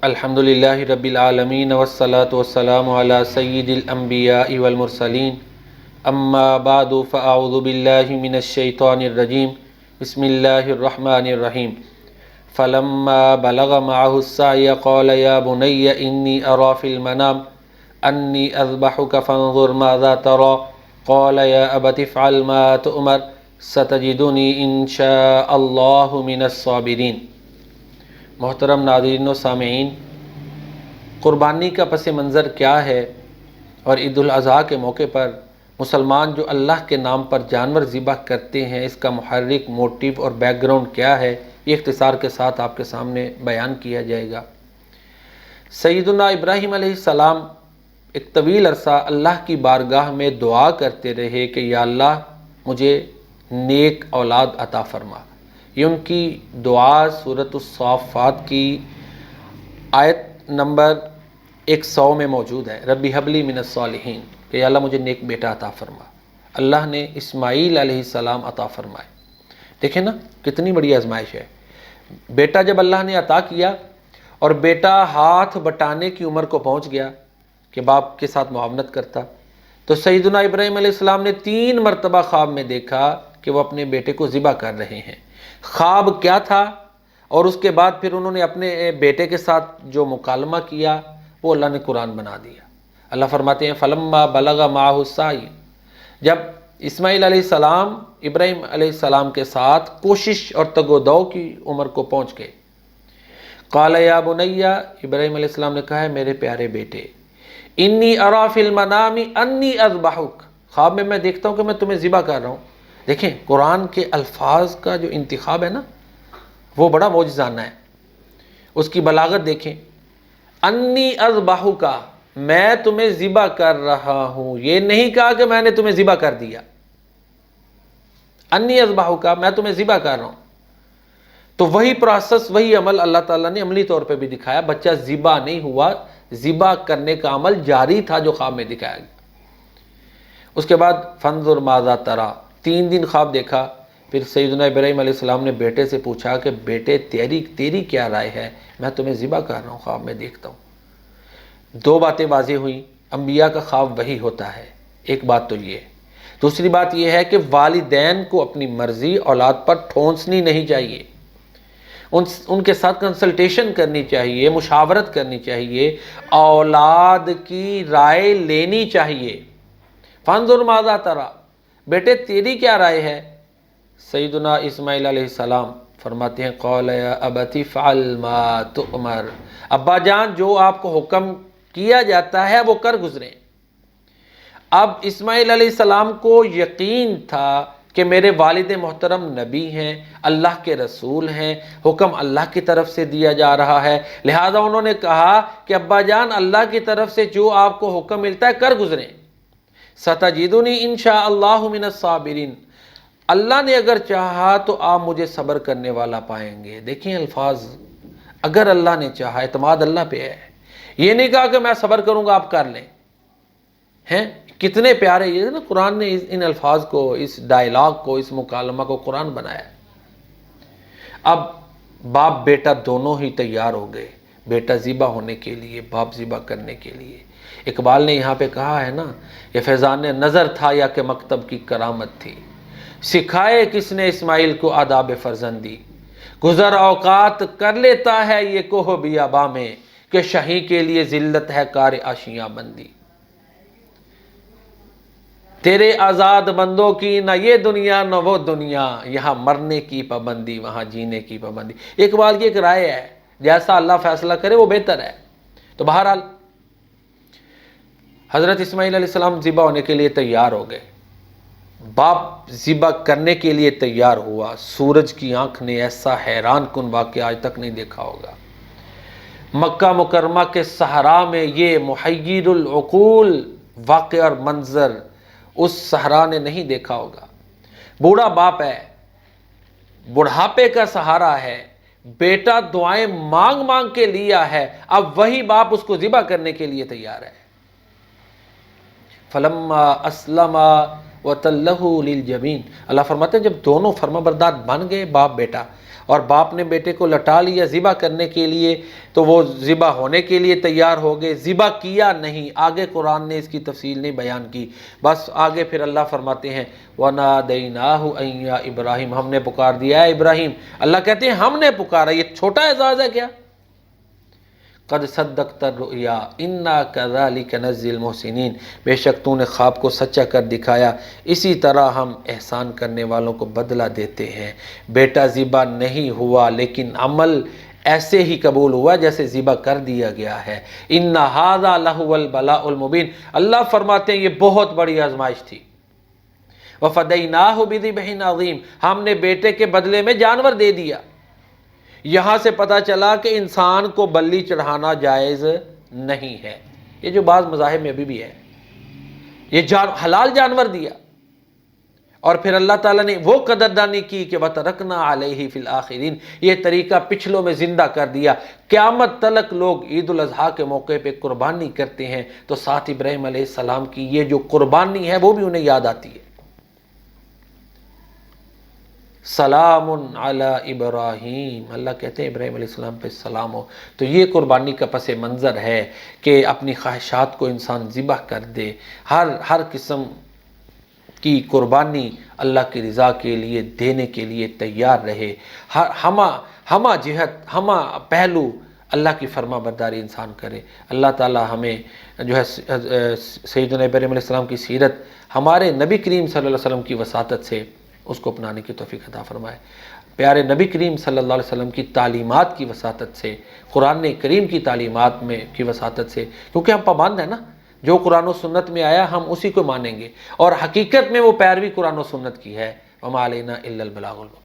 الحمد للہ رب العالمین والصلاة والسلام علی سید الانبیاء والمرسلین اما بعد فاعوذ باللہ من الشیطان الرجیم بسم اللہ الرحمن الرحیم فلما بلغ معه السعی قال یا بنی انی ارى فی المنام انی اذبحک فانظر ماذا ترى قال یا ابت افعل ما تؤمر ستجدنی ان شاء اللہ من الصابرین۔ محترم ناظرین و سامعین، قربانی کا پس منظر کیا ہے اور عید الاضحیٰ کے موقع پر مسلمان جو اللہ کے نام پر جانور ذبح کرتے ہیں، اس کا محرک موٹیو اور بیک گراؤنڈ کیا ہے، یہ اختصار کے ساتھ آپ کے سامنے بیان کیا جائے گا۔ سیدنا ابراہیم علیہ السلام ایک طویل عرصہ اللہ کی بارگاہ میں دعا کرتے رہے کہ یا اللہ مجھے نیک اولاد عطا فرما۔ یہ ان کی دعا سورۃ الصافات کی آیت نمبر 100 میں موجود ہے، ربی حبلی من الصالحین، کہ یا اللہ مجھے نیک بیٹا عطا فرما۔ اللہ نے اسماعیل علیہ السلام عطا فرمائے۔ دیکھیں نا کتنی بڑی آزمائش ہے۔ بیٹا جب اللہ نے عطا کیا اور بیٹا ہاتھ بٹانے کی عمر کو پہنچ گیا کہ باپ کے ساتھ معاونت کرتا، تو سیدنا ابراہیم علیہ السلام نے 3 مرتبہ خواب میں دیکھا کہ وہ اپنے بیٹے کو ذبح کر رہے ہیں۔ خواب کیا تھا اور اس کے بعد پھر انہوں نے اپنے بیٹے کے ساتھ جو مکالمہ کیا وہ اللہ نے قرآن بنا دیا۔ اللہ فرماتے ہیں فلما بلغ معہ السعی، جب اسماعیل علیہ السلام ابراہیم علیہ السلام کے ساتھ کوشش اور تگ و دو کی عمر کو پہنچ گئے، قال یا بنی، ابراہیم علیہ السلام نے کہا ہے میرے پیارے بیٹے، انی ارا فی المنام انی اذبحک، خواب میں میں دیکھتا ہوں کہ میں تمہیں ذبح کر رہا ہوں۔ دیکھیں قرآن کے الفاظ کا جو انتخاب ہے نا وہ بڑا معجزانہ ہے، اس کی بلاغت دیکھیں۔ انی اذبحک، میں تمہیں ذبح کر رہا ہوں، یہ نہیں کہا کہ میں نے تمہیں ذبح کر دیا۔ انی اذبحک، میں تمہیں ذبح کر رہا ہوں۔ تو وہی پروسیس، وہی عمل اللہ تعالیٰ نے عملی طور پہ بھی دکھایا۔ بچہ ذبح نہیں ہوا، ذبح کرنے کا عمل جاری تھا جو خواب میں دکھایا گیا۔ اس کے بعد فانظر ماذا تری، 3 دن خواب دیکھا۔ پھر سیدنا ابراہیم علیہ السلام نے بیٹے سے پوچھا کہ بیٹے تیری کیا رائے ہے، میں تمہیں ذبح کر رہا ہوں، خواب میں دیکھتا ہوں۔ 2 باتیں واضح ہوئیں، انبیاء کا خواب وہی ہوتا ہے۔ ایک بات تو یہ ہے، دوسری بات یہ ہے کہ والدین کو اپنی مرضی اولاد پر ٹھونسنی نہیں چاہیے، ان کے ساتھ کنسلٹیشن کرنی چاہیے، مشاورت کرنی چاہیے، اولاد کی رائے لینی چاہیے۔ فانظر ماذا تری، بیٹے تیری کیا رائے ہے؟ سیدنا اسماعیل علیہ السلام فرماتے ہیں قال یا ابت افعل ما تؤمر، ابا جان جو آپ کو حکم کیا جاتا ہے وہ کر گزریں۔ اب اسماعیل علیہ السلام کو یقین تھا کہ میرے والد محترم نبی ہیں، اللہ کے رسول ہیں، حکم اللہ کی طرف سے دیا جا رہا ہے، لہذا انہوں نے کہا کہ ابا جان اللہ کی طرف سے جو آپ کو حکم ملتا ہے کر گزریں۔ ستجدنی انشاء اللہ من الصابرین، اللہ نے اگر چاہا تو آپ مجھے صبر کرنے والا پائیں گے۔ دیکھیں الفاظ، اگر اللہ نے چاہا، اعتماد اللہ پہ ہے۔ یہ نہیں کہا کہ میں صبر کروں گا آپ کر لیں۔ ہیں کتنے پیارے یہ نا، قرآن نے ان الفاظ کو، اس ڈائلاگ کو، اس مکالمہ کو قرآن بنایا۔ اب باپ بیٹا دونوں ہی تیار ہو گئے، بیٹا ذبح ہونے کے لیے، باپ ذبح کرنے کے لیے۔ اقبال نے یہاں پہ کہا ہے نا، یہ فیضان نظر تھا یا کہ مکتب کی کرامت تھی، سکھائے کس نے اسماعیل کو آداب فرزندی، گزر اوقات کر لیتا ہے یہ کوہ بیاباں میں، کہ شہی کے لیے ذلت ہے کار آشیاں بندی۔ تیرے آزاد بندوں کی نہ یہ دنیا نہ وہ دنیا، یہاں مرنے کی پابندی وہاں جینے کی پابندی۔ اقبال کی ایک رائے ہے، جیسا اللہ فیصلہ کرے وہ بہتر ہے۔ تو بہرحال حضرت اسماعیل علیہ السلام ذبح ہونے کے لیے تیار ہو گئے، باپ ذبح کرنے کے لیے تیار ہوا۔ سورج کی آنکھ نے ایسا حیران کن واقعہ آج تک نہیں دیکھا ہوگا۔ مکہ مکرمہ کے صحرا میں یہ محیر العقول واقعہ اور منظر اس صحرا نے نہیں دیکھا ہوگا۔ بوڑھا باپ ہے، بڑھاپے کا سہارا ہے، بیٹا دعائیں مانگ مانگ کے لیا ہے، اب وہی باپ اس کو ذبح کرنے کے لیے تیار ہے۔ فلما اسلم وَتَلَّهُ لِلْجَبِينِ۔ اللہ فرماتے ہیں جب دونوں فرمانبردار بن گئے باپ بیٹا، اور باپ نے بیٹے کو لٹا لیا ذبح کرنے کے لیے، تو وہ ذبح ہونے کے لیے تیار ہو گئے، ذبح کیا نہیں۔ آگے قرآن نے اس کی تفصیل نہیں بیان کی، بس آگے پھر اللہ فرماتے ہیں وَنَادَيْنَاهُ أَن يَا إِبْرَاهِيمُ، ہم نے پکار دیا ہے ابراہیم۔ اللہ کہتے ہیں ہم نے پکارا، یہ چھوٹا اعزاز ہے کیا؟ قد صدقت الرؤیا انا كذلك نجزي المحسنین، بے شک تو نے خواب کو سچا کر دکھایا، اسی طرح ہم احسان کرنے والوں کو بدلہ دیتے ہیں۔ بیٹا ذبح نہیں ہوا لیکن عمل ایسے ہی قبول ہوا جیسے ذبح کر دیا گیا ہے۔ ان ھذا لہو البلاء المبین، اللہ فرماتے ہیں یہ بہت بڑی آزمائش تھی۔ وفدیناہ بذبح عظیم، ہم نے بیٹے کے بدلے میں جانور دے دیا۔ یہاں سے پتہ چلا کہ انسان کو بلی چڑھانا جائز نہیں ہے، یہ جو بعض مذاہب میں ابھی بھی ہے، یہ حلال جانور دیا۔ اور پھر اللہ تعالیٰ نے وہ قدردانی کی کہ وَتَرَكْنَا عَلَيْهِ فِي الْآخِرِينَ، یہ طریقہ پچھلوں میں زندہ کر دیا۔ قیامت تلک لوگ عید الاضحیٰ کے موقع پہ قربانی کرتے ہیں تو ساتھ ابراہیم علیہ السلام کی یہ جو قربانی ہے وہ بھی انہیں یاد آتی ہے۔ سلام علی ابراہیم، اللہ کہتے ہیں ابراہیم علیہ السلام پہ سلام ہو۔ تو یہ قربانی کا پس منظر ہے کہ اپنی خواہشات کو انسان ذبح کر دے، ہر قسم کی قربانی اللہ کی رضا کے لیے دینے کے لیے تیار رہے، ہمہ جہت ہمہ پہلو اللہ کی فرما برداری انسان کرے۔ اللہ تعالی ہمیں جو ہے سیدنا ابراہیم علیہ السلام کی سیرت ہمارے نبی کریم صلی اللہ علیہ وسلم کی وساطت سے اس کو اپنانے کی توفیق عطا فرمائے، پیارے نبی کریم صلی اللہ علیہ وسلم کی تعلیمات کی وساطت سے، قرآن کریم کی تعلیمات میں کی وساطت سے، کیونکہ ہم پابند ہیں نا، جو قرآن و سنت میں آیا ہم اسی کو مانیں گے، اور حقیقت میں وہ پیروی قرآن و سنت کی ہے۔ وما علینا الا البلاغ المبین۔